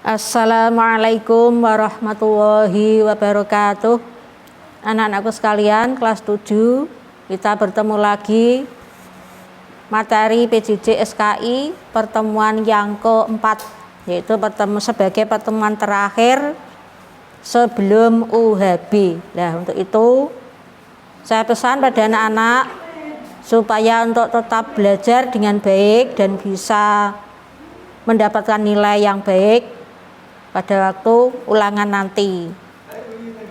Assalamualaikum warahmatullahi wabarakatuh. Anak-anakku sekalian, kelas 7, kita bertemu lagi materi PJJ SKI pertemuan yang keempat, yaitu sebagai pertemuan terakhir sebelum UHB. Nah, untuk itu saya pesan pada anak-anak supaya untuk tetap belajar dengan baik dan bisa mendapatkan nilai yang baik pada waktu ulangan nanti.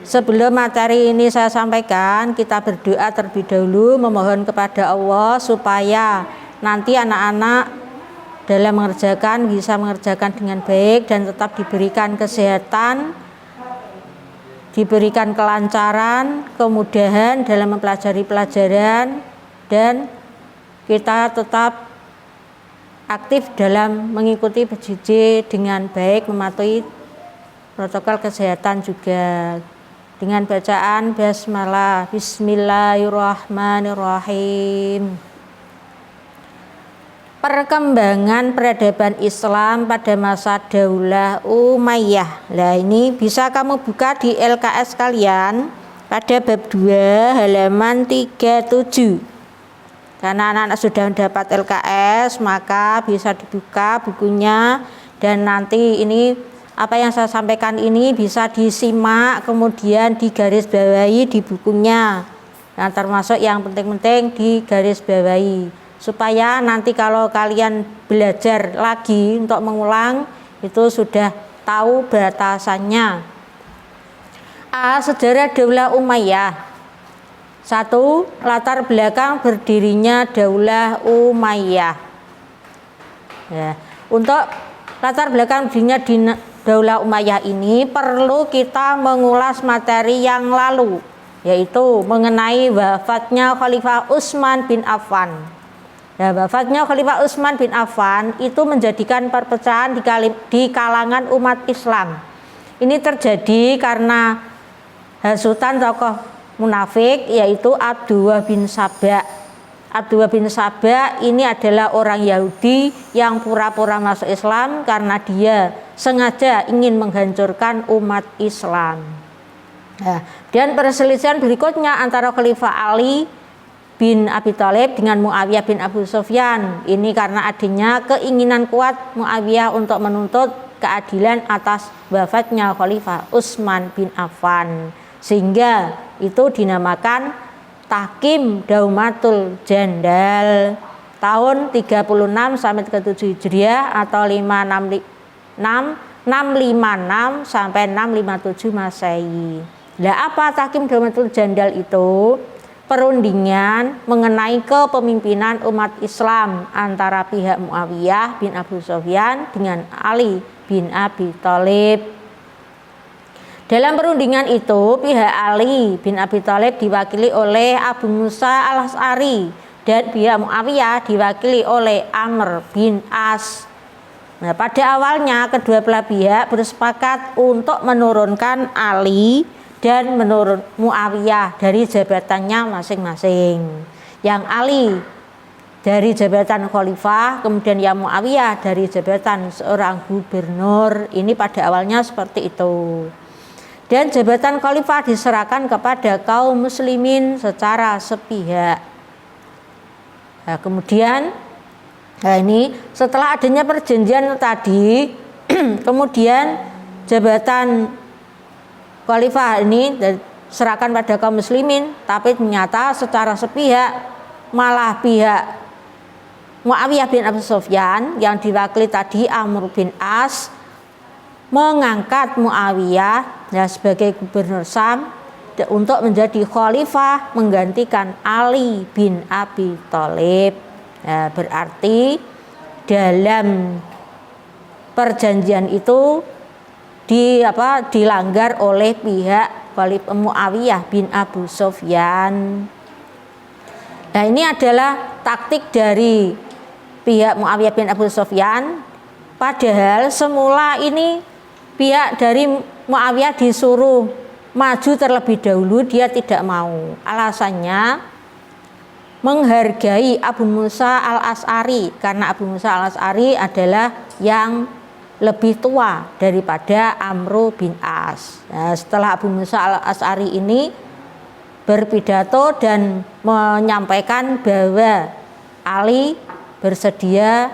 Sebelum materi ini saya sampaikan, kita berdoa terlebih dahulu memohon kepada Allah supaya nanti anak-anak dalam mengerjakan bisa mengerjakan dengan baik dan tetap diberikan kesehatan, diberikan kelancaran, kemudahan dalam mempelajari pelajaran, dan kita tetap aktif dalam mengikuti PJJ dengan baik, mematuhi protokol kesehatan juga dengan bacaan basmalah. Bismillahirrahmanirrahim. Perkembangan peradaban Islam pada masa Daulah Umayyah. Nah, ini bisa kamu buka di LKS kalian pada bab 2 halaman 37. Karena anak-anak sudah mendapat LKS, maka bisa dibuka bukunya, dan nanti ini apa yang saya sampaikan ini bisa disimak kemudian digarisbawahi di bukunya. Nah, termasuk yang penting-penting digarisbawahi supaya nanti kalau kalian belajar lagi untuk mengulang itu sudah tahu batasannya. Sejarah Daulah Umayyah. 1. Latar belakang berdirinya Daulah Umayyah. Ya, untuk latar belakang berdirinya Daulah Umayyah ini perlu kita mengulas materi yang lalu, yaitu mengenai wafatnya Khalifah Utsman bin Affan. Ya, wafatnya Khalifah Utsman bin Affan itu menjadikan perpecahan di kalangan umat Islam. Ini terjadi karena hasutan tokoh munafik, yaitu Abdullah bin Saba. Abdullah bin Saba ini adalah orang Yahudi yang pura-pura masuk Islam karena dia sengaja ingin menghancurkan umat Islam. Nah, dan perselisihan berikutnya antara Khalifah Ali bin Abi Thalib dengan Muawiyah bin Abu Sufyan. Ini karena adanya keinginan kuat Muawiyah untuk menuntut keadilan atas wafatnya Khalifah Utsman bin Affan, sehingga itu dinamakan Tahkim Daumatul Jandal tahun 36 sampai 37 Hijriah atau 656 sampai 657 Masehi. Lah, apa Tahkim Daumatul Jandal itu? Perundingan mengenai kepemimpinan umat Islam antara pihak Muawiyah bin Abu Sufyan dengan Ali bin Abi Thalib. Dalam perundingan itu, pihak Ali bin Abi Thalib diwakili oleh Abu Musa al-Asy'ari dan pihak Muawiyah diwakili oleh Amr bin As. Nah, pada awalnya kedua belah pihak bersepakat untuk menurunkan Ali dan menurun Muawiyah dari jabatannya masing-masing. Yang Ali dari jabatan khalifah, kemudian yang Muawiyah dari jabatan seorang gubernur. Ini pada awalnya seperti itu. Dan jabatan khalifah diserahkan kepada kaum muslimin secara sepihak. Nah, kemudian ini setelah adanya perjanjian tadi, kemudian jabatan khalifah ini diserahkan pada kaum muslimin, tapi ternyata secara sepihak malah pihak Muawiyah bin Abu Sufyan yang diwakili tadi Amr bin As mengangkat Muawiyah sebagai gubernur Syam untuk menjadi khalifah menggantikan Ali bin Abi Thalib. Nah, berarti dalam perjanjian itu dilanggar oleh pihak Khalifah Muawiyah bin Abu Sufyan. Nah, ini adalah taktik dari pihak Muawiyah bin Abu Sufyan. Padahal semula ini pihak dari Muawiyah disuruh maju terlebih dahulu, dia tidak mau. Alasannya menghargai Abu Musa al-Asy'ari, karena Abu Musa al-Asy'ari adalah yang lebih tua daripada Amr bin As. Nah, setelah Abu Musa al-Asy'ari ini berpidato dan menyampaikan bahwa Ali bersedia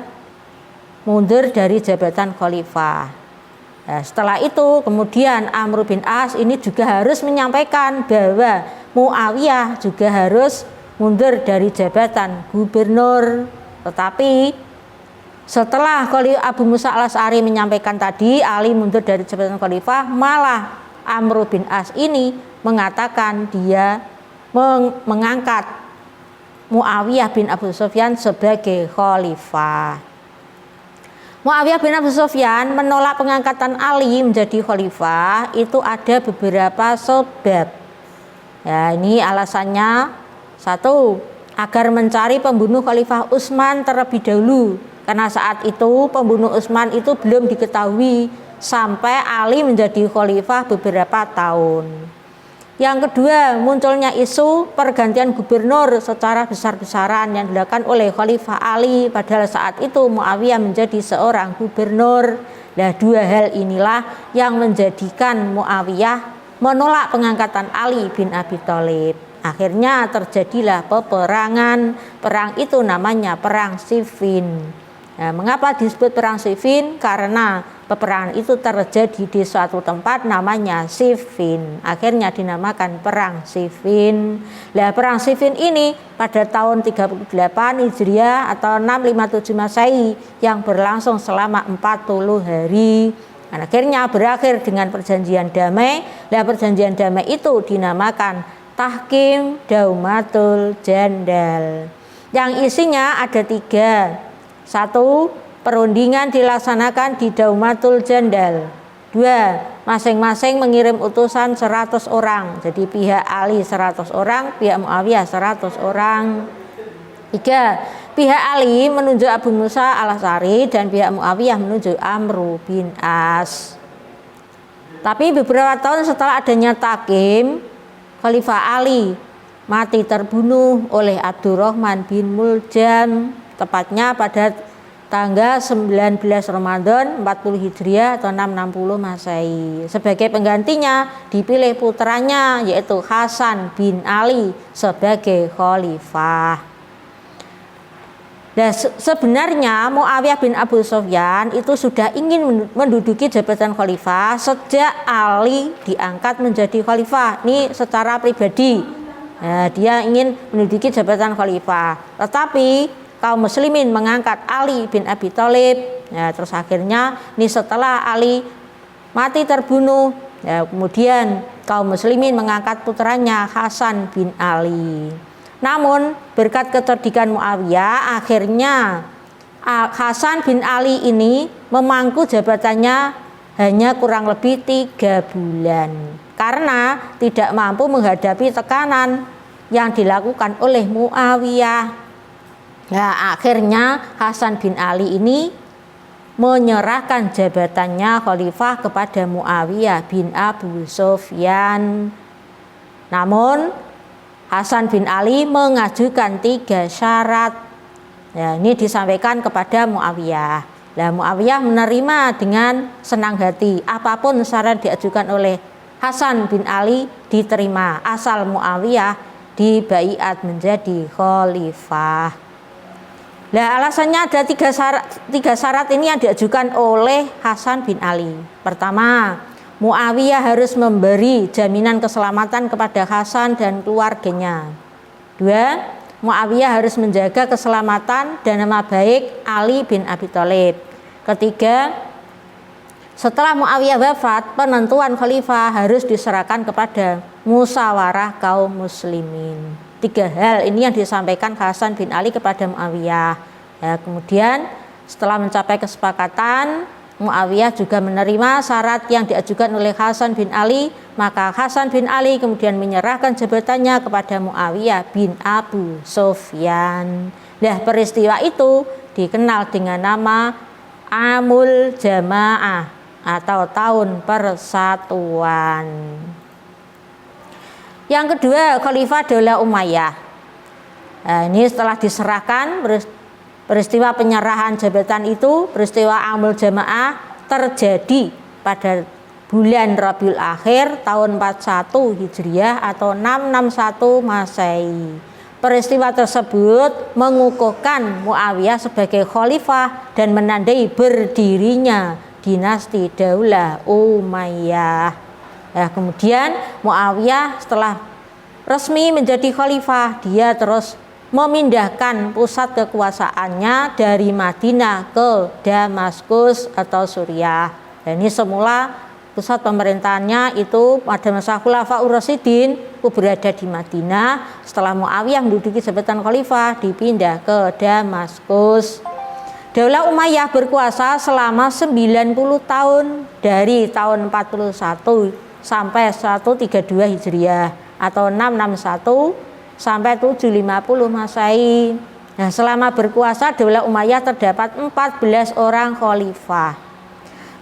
mundur dari jabatan khalifah. Nah, setelah itu kemudian Amr bin As ini juga harus menyampaikan bahwa Muawiyah juga harus mundur dari jabatan gubernur. Tetapi setelah Abu Musa al-Asy'ari menyampaikan tadi Ali mundur dari jabatan khalifah, malah Amr bin As ini mengatakan dia mengangkat Muawiyah bin Abu Sufyan sebagai khalifah. Muawiyah bin Abu Sufyan menolak pengangkatan Ali menjadi khalifah itu ada beberapa sebab. Ya, ini alasannya: satu, agar mencari pembunuh Khalifah Utsman terlebih dahulu, karena saat itu pembunuh Utsman itu belum diketahui sampai Ali menjadi khalifah beberapa tahun. Yang kedua, munculnya isu pergantian gubernur secara besar-besaran yang dilakukan oleh Khalifah Ali, padahal saat itu Muawiyah menjadi seorang gubernur. Nah, dua hal inilah yang menjadikan Muawiyah menolak pengangkatan Ali bin Abi Thalib. Akhirnya terjadilah peperangan. Perang itu namanya Perang Siffin. Nah, mengapa disebut Perang Siffin? Karena peperangan itu terjadi di suatu tempat namanya Siffin. Akhirnya dinamakan Perang Siffin. Nah, Perang Siffin ini pada tahun 38 Hijriah atau 657 Masehi yang berlangsung selama 40 hari. Dan akhirnya berakhir dengan perjanjian damai. Nah, perjanjian damai itu dinamakan Tahkim Daumatul Jandal, yang isinya ada 3. 1. Perundingan dilaksanakan di Daumatul Jandal. 2. Masing-masing mengirim utusan 100 orang. Jadi pihak Ali 100 orang, pihak Muawiyah 100 orang. 3. Pihak Ali menunjuk Abu Musa al-Asy'ari dan pihak Muawiyah menunjuk Amr bin As. Tapi beberapa tahun setelah adanya Tahkim, Khalifah Ali mati terbunuh oleh Abdurrahman bin Muljam, tepatnya pada tanggal 19 Ramadan 40 Hijriah atau 660 Masehi. Sebagai penggantinya dipilih putranya yaitu Hasan bin Ali sebagai khalifah. Nah, sebenarnya Muawiyah bin Abu Sufyan itu sudah ingin menduduki jabatan khalifah sejak Ali diangkat menjadi khalifah. Ini secara pribadi. Nah, dia ingin menduduki jabatan khalifah. Tetapi kaum muslimin mengangkat Ali bin Abi Thalib. Ya, terus akhirnya ini setelah Ali mati terbunuh, ya, kemudian kaum muslimin mengangkat putranya Hasan bin Ali. Namun berkat kecerdikan Muawiyah, akhirnya Hasan bin Ali ini memangku jabatannya hanya kurang lebih 3 bulan karena tidak mampu menghadapi tekanan yang dilakukan oleh Muawiyah. Nah, akhirnya Hasan bin Ali ini menyerahkan jabatannya khalifah kepada Muawiyah bin Abu Sufyan. Namun Hasan bin Ali mengajukan 3 syarat. Ya, ini disampaikan kepada Muawiyah. Nah, Muawiyah menerima dengan senang hati. Apapun syarat diajukan oleh Hasan bin Ali diterima, asal Muawiyah dibaiat menjadi khalifah. Nah, alasannya ada 3 syarat ini yang diajukan oleh Hasan bin Ali. Pertama, Muawiyah harus memberi jaminan keselamatan kepada Hasan dan keluarganya. 2. Muawiyah harus menjaga keselamatan dan nama baik Ali bin Abi Thalib. 3. Setelah Muawiyah wafat, penentuan khalifah harus diserahkan kepada musyawarah kaum muslimin. 3 hal ini yang disampaikan Hasan bin Ali kepada Muawiyah. Ya, kemudian setelah mencapai kesepakatan, Muawiyah juga menerima syarat yang diajukan oleh Hasan bin Ali, maka Hasan bin Ali kemudian menyerahkan jabatannya kepada Muawiyah bin Abu Sufyan. Nah, peristiwa itu dikenal dengan nama Amul Jamaah atau tahun persatuan. Yang kedua, Khalifah Daulah Umayyah. Nah, ini setelah diserahkan peristiwa penyerahan jabatan itu, peristiwa Amul Jamaah terjadi pada bulan Rabiul Akhir tahun 41 Hijriah atau 661 Masehi. Peristiwa tersebut mengukuhkan Muawiyah sebagai khalifah dan menandai berdirinya dinasti Daulah Umayyah. Ya, kemudian Muawiyah setelah resmi menjadi khalifah, dia terus memindahkan pusat kekuasaannya dari Madinah ke Damaskus atau Suriah. Dan ini semula pusat pemerintahannya itu pada masa Khulafaur Rasyidin berada di Madinah. Setelah Muawiyah menduduki jabatan khalifah, dipindah ke Damaskus. Daulah Umayyah berkuasa selama 90 tahun dari tahun 41 sampai 132 Hijriah atau 661 sampai 750 Masehi. Nah, selama berkuasa Daulah Umayyah terdapat 14 orang khalifah.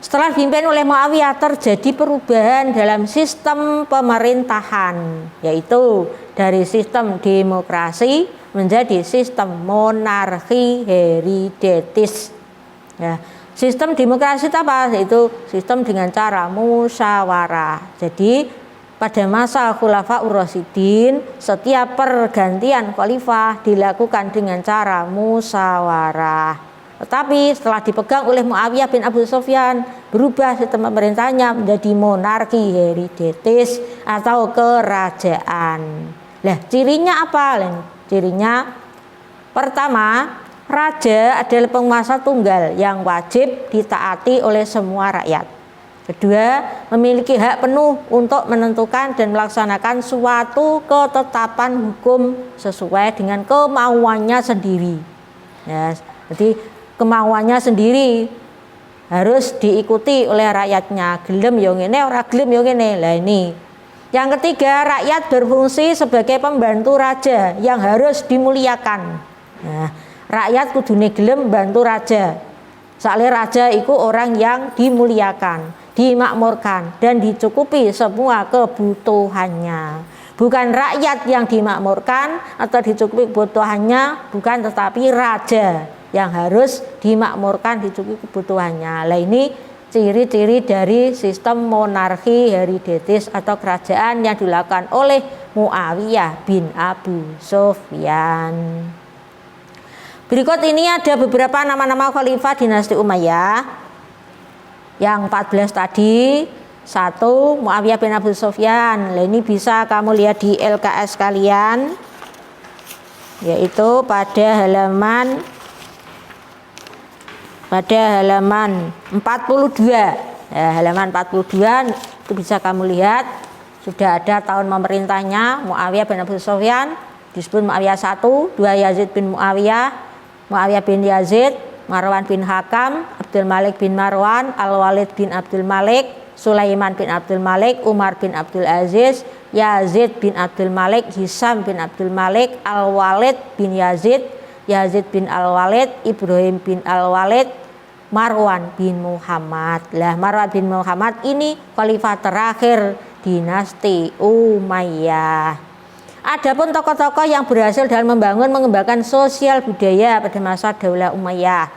Setelah dipimpin oleh Muawiyah terjadi perubahan dalam sistem pemerintahan, yaitu dari sistem demokrasi menjadi sistem monarki hereditaris. Ya, sistem demokrasi itu apa? Yaitu sistem dengan cara musyawarah. Jadi pada masa Khulafaur Rasyidin setiap pergantian khalifah dilakukan dengan cara musyawarah. Tetapi setelah dipegang oleh Muawiyah bin Abu Sufyan, berubah sistem pemerintahnya menjadi monarki hereditaris atau kerajaan. Lah, cirinya apa? Cirinya pertama, raja adalah penguasa tunggal yang wajib ditaati oleh semua rakyat. Kedua, memiliki hak penuh untuk menentukan dan melaksanakan suatu ketetapan hukum sesuai dengan kemauannya sendiri. Ya, jadi kemauannya sendiri harus diikuti oleh rakyatnya. Gelem yo ngene, ora gelem yo ngene. Lah ini. Yang ketiga, rakyat berfungsi sebagai pembantu raja yang harus dimuliakan. Nah, rakyat kudune gelem bantu raja. Soalnya raja itu orang yang dimuliakan, dimakmurkan dan dicukupi semua kebutuhannya. Bukan rakyat yang dimakmurkan atau dicukupi kebutuhannya, bukan, tetapi raja yang harus dimakmurkan, dicukupi kebutuhannya. Lah ini ciri-ciri dari sistem monarki hereditaris atau kerajaan yang dilakukan oleh Muawiyah bin Abu Sufyan. Berikut ini ada beberapa nama-nama khalifah dinasti Umayyah. Yang 14 tadi, 1 Muawiyah bin Abu Sufyan. Nah, ini bisa kamu lihat di LKS kalian, yaitu pada halaman 42. Ya, halaman 42 itu bisa kamu lihat sudah ada tahun memerintahnya Muawiyah bin Abu Sufyan, disebut Muawiyah 1, 2 Yazid bin Muawiyah, Muawiyah bin Yazid, Marwan bin Hakam, Abdul Malik bin Marwan, Al-Walid bin Abdul Malik, Sulaiman bin Abdul Malik, Umar bin Abdul Aziz, Yazid bin Abdul Malik, Hisam bin Abdul Malik, Al-Walid bin Yazid, Yazid bin Al-Walid, Ibrahim bin Al-Walid, Marwan bin Muhammad. Lah, Marwan bin Muhammad ini khalifah terakhir dinasti Umayyah. Adapun tokoh-tokoh yang berhasil dalam mengembangkan sosial budaya pada masa Daulah Umayyah,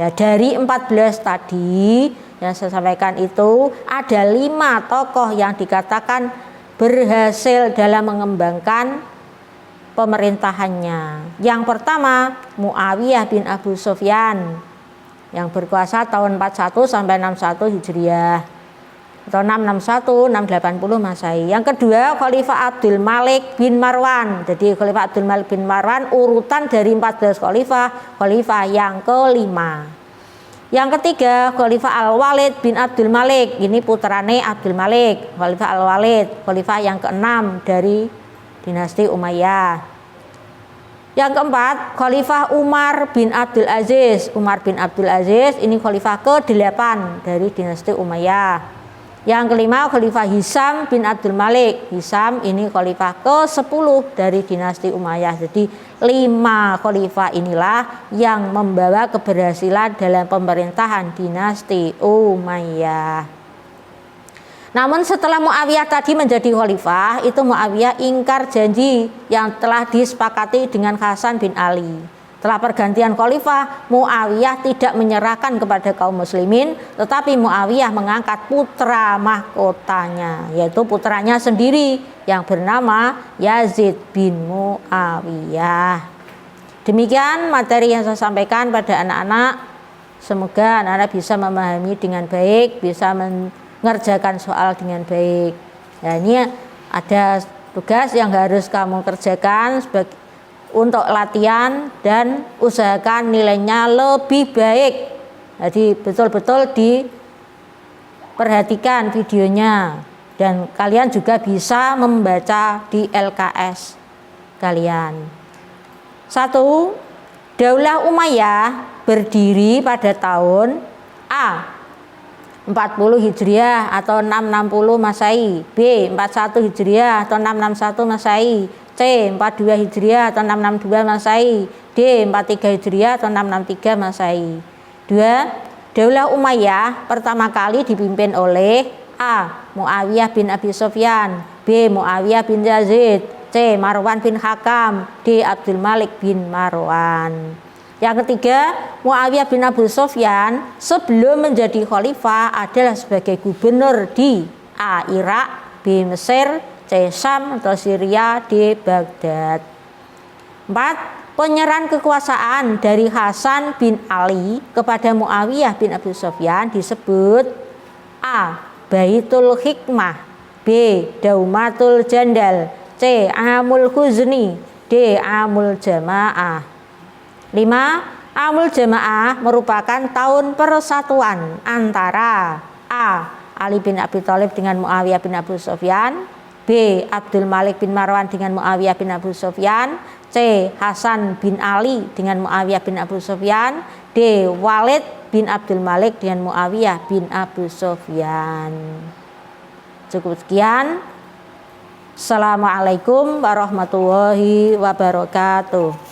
ya, dari 14 tadi yang saya sampaikan itu ada 5 tokoh yang dikatakan berhasil dalam mengembangkan pemerintahannya. Yang pertama, Muawiyah bin Abu Sufyan yang berkuasa tahun 41 sampai 61 Hijriah atau 661 680 Masehi. Yang kedua, Khalifah Abdul Malik bin Marwan. Jadi Khalifah Abdul Malik bin Marwan urutan dari 14 khalifah yang kelima. Yang ketiga, Khalifah Al-Walid bin Abdul Malik. Ini putrane Abdul Malik, Khalifah Al-Walid, khalifah yang keenam dari dinasti Umayyah. Yang keempat, Khalifah Umar bin Abdul Aziz. Umar bin Abdul Aziz ini khalifah ke-8 dari dinasti Umayyah. Yang kelima, Khalifah Hisam bin Abdul Malik. Hisam ini khalifah ke-10 dari dinasti Umayyah. Jadi 5 khalifah inilah yang membawa keberhasilan dalam pemerintahan dinasti Umayyah. Namun setelah Muawiyah tadi menjadi khalifah, itu Muawiyah ingkar janji yang telah disepakati dengan Hasan bin Ali. Setelah pergantian khalifah, Muawiyah tidak menyerahkan kepada kaum muslimin, tetapi Muawiyah mengangkat putra mahkotanya, yaitu putranya sendiri yang bernama Yazid bin Muawiyah. Demikian materi yang saya sampaikan pada anak-anak. Semoga anak-anak bisa memahami dengan baik, bisa mengerjakan soal dengan baik. Nah, ini ada tugas yang harus kamu kerjakan untuk latihan dan usahakan nilainya lebih baik. Jadi betul-betul diperhatikan videonya dan kalian juga bisa membaca di LKS kalian. 1. Daulah Umayyah berdiri pada tahun A. 40 Hijriah atau 660 Masehi, B. 41 Hijriah atau 661 Masehi, C. 42 Hijriah atau 662 Masehi, D. 43 Hijriah atau 663 Masehi. 2. Daulah Umayyah pertama kali dipimpin oleh A. Muawiyah bin Abi Sufyan, B. Muawiyah bin Yazid, C. Marwan bin Hakam, D. Abdul Malik bin Marwan. Yang ketiga, Muawiyah bin Abu Sufyan sebelum menjadi khalifah adalah sebagai gubernur di A. Irak, B. Mesir, C. Syam atau Syria, D. Baghdad. 4. Penyerahan kekuasaan dari Hasan bin Ali kepada Muawiyah bin Abu Sufyan disebut A. Baitul Hikmah, B. Daumatul Jandal, C. Amul Huzni, D. Amul Jamaah. 5. Amul Jamaah merupakan tahun persatuan antara A. Ali bin Abi Thalib dengan Muawiyah bin Abu Sufyan, B. Abdul Malik bin Marwan dengan Muawiyah bin Abu Sufyan, C. Hasan bin Ali dengan Muawiyah bin Abu Sufyan, D. Walid bin Abdul Malik dengan Muawiyah bin Abu Sufyan. Cukup sekian. Assalamualaikum warahmatullahi wabarakatuh.